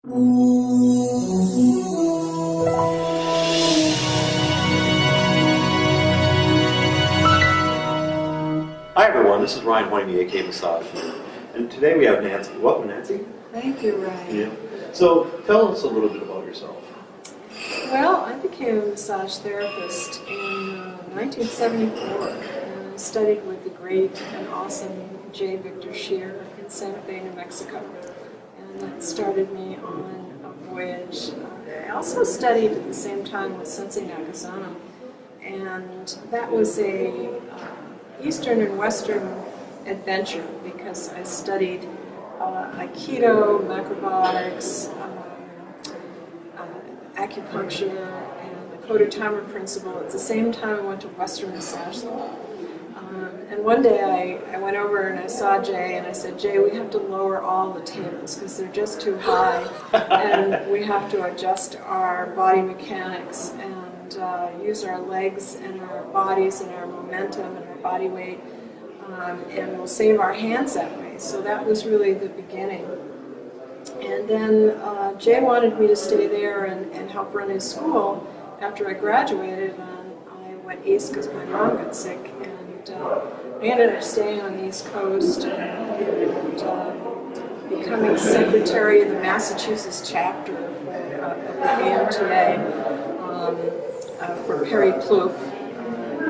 Hi everyone, this is Ryan Hoyme, AK Massage, and today we have Nancy. Welcome, Nancy. Thank you, Ryan. Yeah. So tell us a little bit about yourself. Well, I became a massage therapist in 1974 and I studied with the great and awesome J. Victor Shear in Santa Fe, New Mexico. And that started me on a voyage. I also studied at the same time with Sensei Nakasano, and that was a Eastern and Western adventure because I studied Aikido, macrobiotics, acupuncture, and the Kodo-Timer principle. At the same time, I went to Western massage school. And one day I went over and I saw Jay and I said, Jay, we have to lower all the tables because they're just too high and we have to adjust our body mechanics and use our legs and our bodies and our momentum and our body weight, and we'll save our hands that way. So that was really the beginning. And then Jay wanted me to stay there and help run his school after I graduated, and I went east because my mom got sick, and I ended up staying on the East Coast and becoming secretary of the Massachusetts chapter of the AMTA for Perry Plouffe,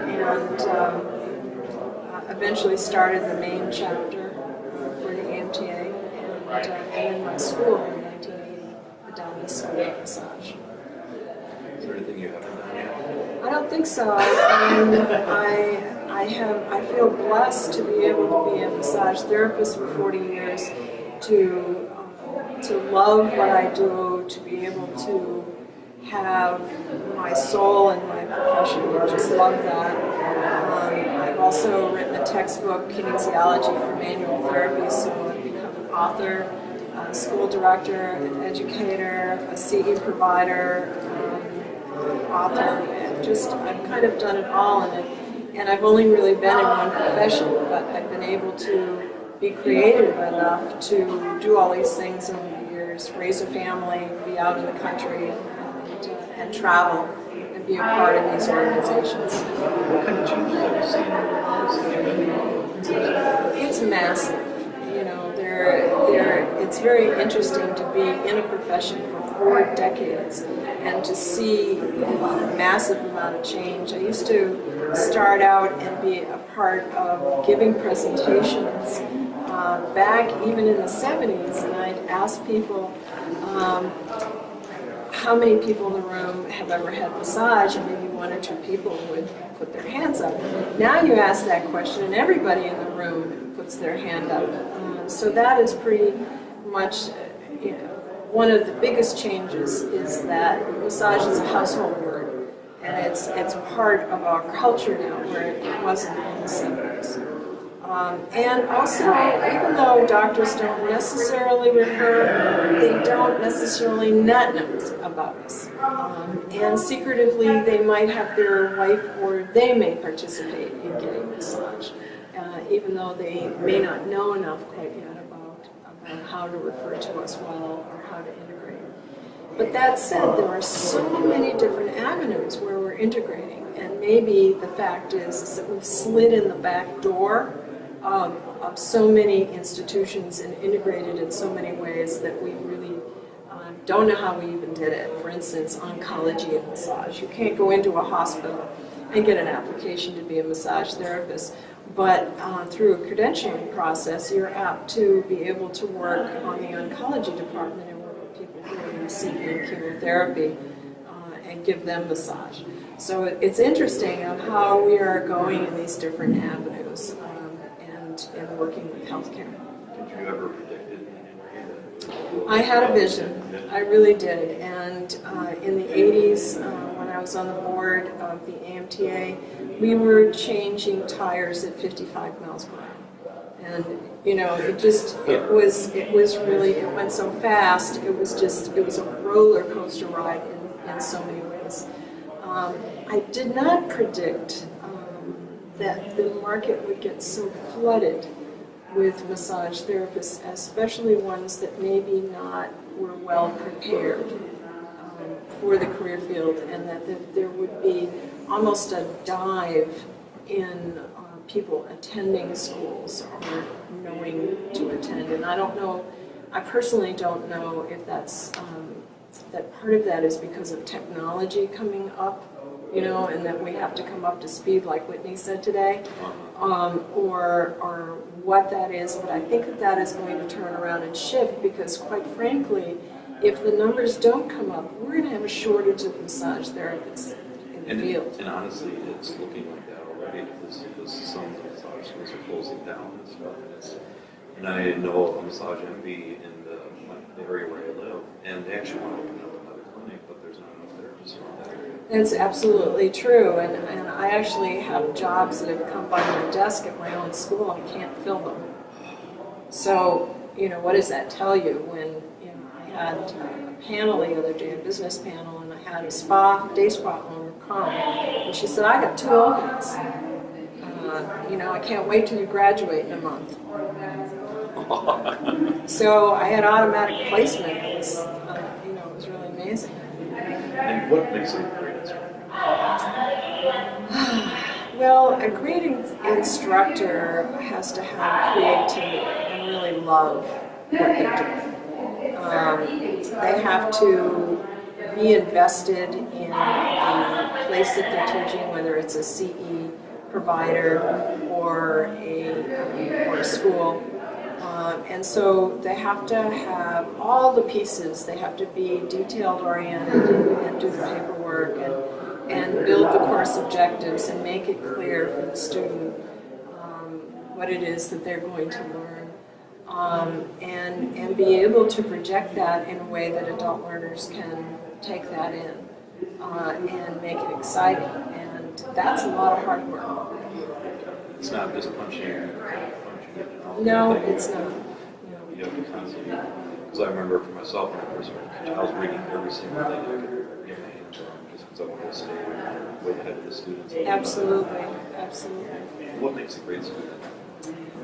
and eventually started the main chapter for the AMTA, and in my school in 1980, the Dail School of Massage. Is there anything you haven't done yet? I don't think so. I feel blessed to be able to be a massage therapist for 40 years, to love what I do, to be able to have my soul in my profession. I just love that. I've also written a textbook, Kinesiology for Manual Therapy, so I've become an author, a school director, an educator, a CE provider, author, and I've kind of done it all in it. And I've only really been in one profession, but I've been able to be creative enough to do all these things over the years, raise a family, be out in the country, and travel and be a part of these organizations. What kind of changes have you seen in It's massive. You know, it's very interesting to be in a profession for 4 decades and to see a massive amount of change. I used to start out and be a part of giving presentations back even in the 70s, and I'd ask people, how many people in the room have ever had massage, and maybe 1 or 2 people would put their hands up. Now you ask that question and everybody in the room puts their hand up. So that is pretty much one of the biggest changes, is that massage is a household word, and it's part of our culture now, where it wasn't in the 70s. And also, even though doctors don't necessarily refer, they don't necessarily not know about us. And secretively, they might have their wife, or they may participate in getting a massage, even though they may not know enough quite yet about how to refer to us well or how to integrate. But that said, there are so many different avenues where we're integrating, and maybe the fact is that we've slid in the back door of so many institutions and integrated in so many ways that we really don't know how we even did it. For instance, oncology and massage. You can't go into a hospital and get an application to be a massage therapist, but through a credentialing process, you're apt to be able to work on the oncology department and work with people who are receiving chemotherapy and give them massage. So it's interesting on how we are going in these different avenues and working with healthcare. Did you ever predict it in any way? I had a vision. I really did. And in the 80s, when I was on the board of the AMTA, we were changing tires at 55 miles per hour. And it went so fast. It was a roller coaster ride in so many ways. I did not predict that the market would get so flooded with massage therapists, especially ones that maybe not were well prepared for the career field, and that there would be almost a dive in people attending schools or knowing to attend. And I don't know, I personally don't know if that's, that part of that is because of technology coming up, you know, and that we have to come up to speed, like Whitney said today, or what that is. But I think that is going to turn around and shift, because quite frankly, if the numbers don't come up, we're going to have a shortage of massage therapists in the field. And honestly, it's looking like that already, because some of the massage schools are closing down and stuff. And I know a massage MD in the area where I live, and they actually want to open up another clinic, but there's not enough therapists for that area. That's absolutely true, and I actually have jobs that have come by my desk at my own school, and I can't fill them. So, you know, what does that tell you? When, you know, I had a panel the other day, a business panel, and I had a day spa owner come, and she said, I got 2 openings. You know, I can't wait till you graduate in a month. So I had automatic placement. It was, you know, it was really amazing. And what makes it a great instructor? Well, a great instructor has to have creativity and really love what they're doing. They have to be invested in the place that they're teaching, whether it's a CE provider or a school. And so they have to have all the pieces. They have to be detailed oriented and do the paperwork and build the course objectives and make it clear for the student what it is that they're going to learn, and be able to project that in a way that adult learners can take that in and make it exciting. And that's a lot of hard work. It's not just punching it. No, it's not. You have to constantly, because I remember for myself when I first started, I was reading every single thing I could get my hands on, just because I wanted to stay way ahead of the students. Absolutely, absolutely. What makes a great student?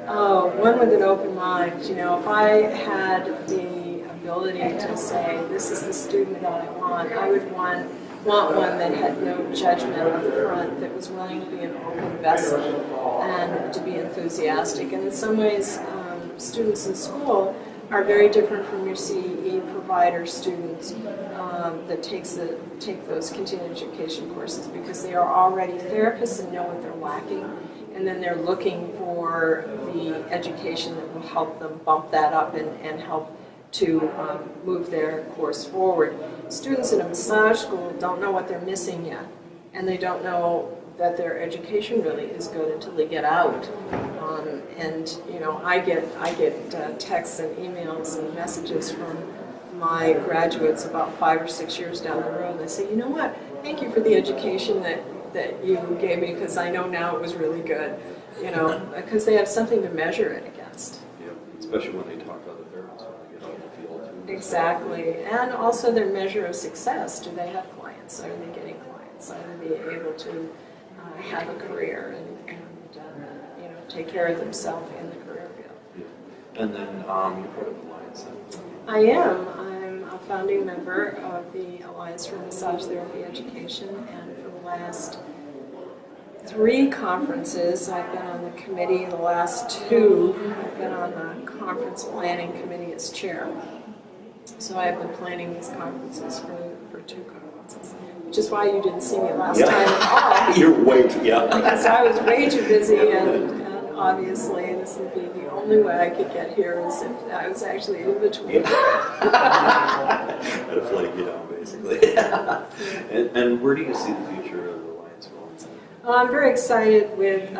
Oh, one with an open mind. You know, if I had the ability to say, this is the student that I want, I would want one that had no judgment up front, that was willing to be an open vessel and to be enthusiastic. And in some ways, students in school are very different from your CE provider students that take those continuing education courses, because they are already therapists and know what they're lacking, and then they're looking for the education that will help them bump that up and help to move their course forward. Students in a massage school don't know what they're missing yet, and they don't know that their education really is good until they get out. And you know, I get texts and emails and messages from my graduates about 5 or 6 years down the road. They say, you know what? Thank you for the education that you gave me, because I know now it was really good. You know, because they have something to measure it against. Yeah, especially when they talk to other therapists when they get out in the field too. Exactly, and also their measure of success. Do they have clients? Are they getting clients? Are they able to have a career and you know, take care of themselves in the career field? Yeah. And then you're part of the Alliance then? I am. I'm a founding member of the Alliance for Massage Therapy Education, and for the last 3 conferences, I've been on the committee. The last 2, I've been on the conference planning committee as chair. So I've been planning these conferences for 2 conferences, which is why you didn't see me last time at all. You're way too, yeah. Because I was way too busy, and obviously this would be the only way I could get here is if I was actually in between. Had to flag you down, basically. And where do you see the future of the Alliance going? I'm very excited with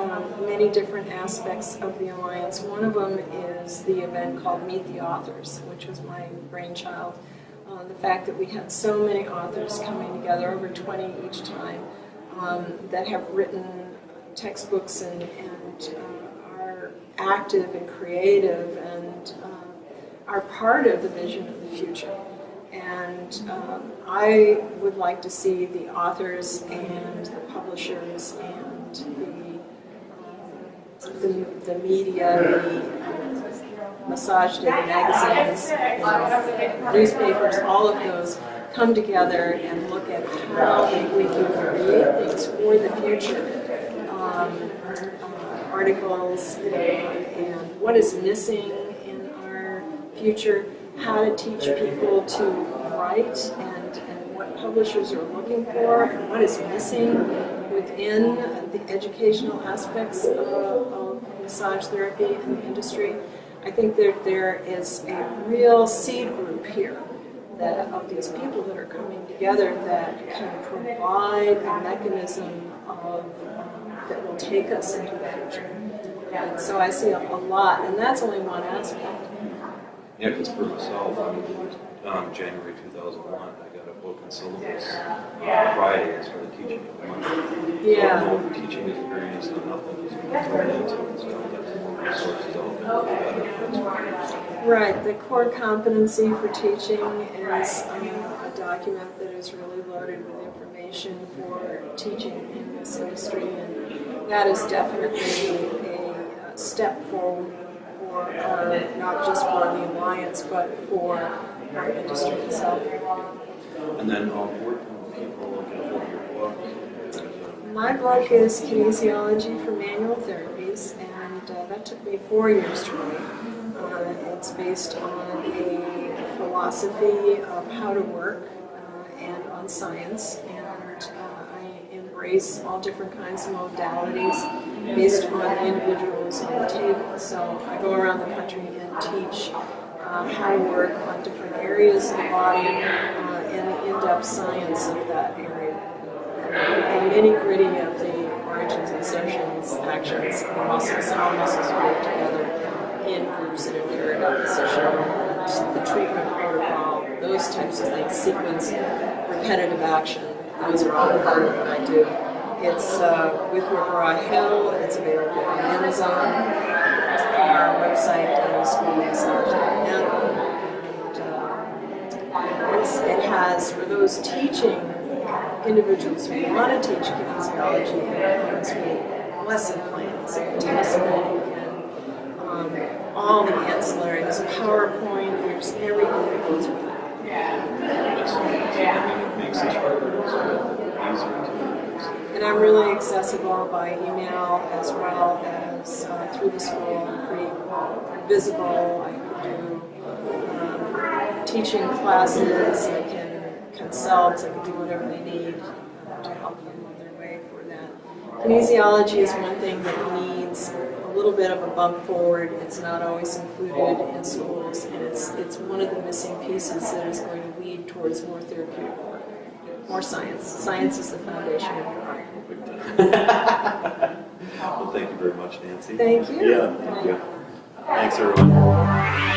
many different aspects of the Alliance. One of them is the event called Meet the Authors, which was my brainchild. The fact that we had so many authors coming together, over 20 each time, that have written textbooks and are active and creative and are part of the vision of the future. And I would like to see the authors and the publishers and the media, Massage Day magazines, newspapers, all of those come together and look at how we can create things for the future. Articles and what is missing in our future, how to teach people to write and what publishers are looking for and what is missing within the educational aspects of massage therapy in the industry. I think that there is a real seed group here of these people that are coming together that can provide a mechanism that will take us into the future. And so I see a lot, and that's only one aspect. Yeah, because for myself, January 2001, I got a book and syllabus on Friday and started teaching it Monday. Yeah. So no teaching experience, no nothing, just thrown into it. So that's more resources out there. Right, the core competency for teaching is a document that is really loaded with information for teaching in this industry, and that is definitely a step forward for not just for the Alliance, but for our industry itself. And then where can people get a hold of your book? My book is Kinesiology for Manual Therapies, and that took me 4 years to write. It's based on a philosophy of how to work and on science, and I embrace all different kinds of modalities based on the individuals on the table. So I go around the country and teach how to work on different areas of the body and the in-depth science of that area. And nitty-gritty of the origins, insertions, actions, and muscles, how muscles work together in groups in a curative position, the treatment protocol, those types of things, sequence, repetitive action, those are all part of what I do. It's with McGraw-Hill, it's available on Amazon, our website, schoolmassage.net, and it has, for those teaching individuals who want to teach kinesiology, it comes with lesson plans and textbook and all the ancillaries, PowerPoint, there's everything that goes with it. It makes instructors easier to. And I'm really accessible by email as well as through the school. I'm pretty visible. I can do teaching classes. I can consult. I can do whatever they need to help them on their way for that. Kinesiology is one thing that needs a little bit of a bump forward. It's not always included in schools, and it's one of the missing pieces that is going to lead towards more therapeutic work, more science. Science is the foundation of your art. Well, thank you very much, Nancy. Thank you. Yeah, thank you. Thanks, everyone.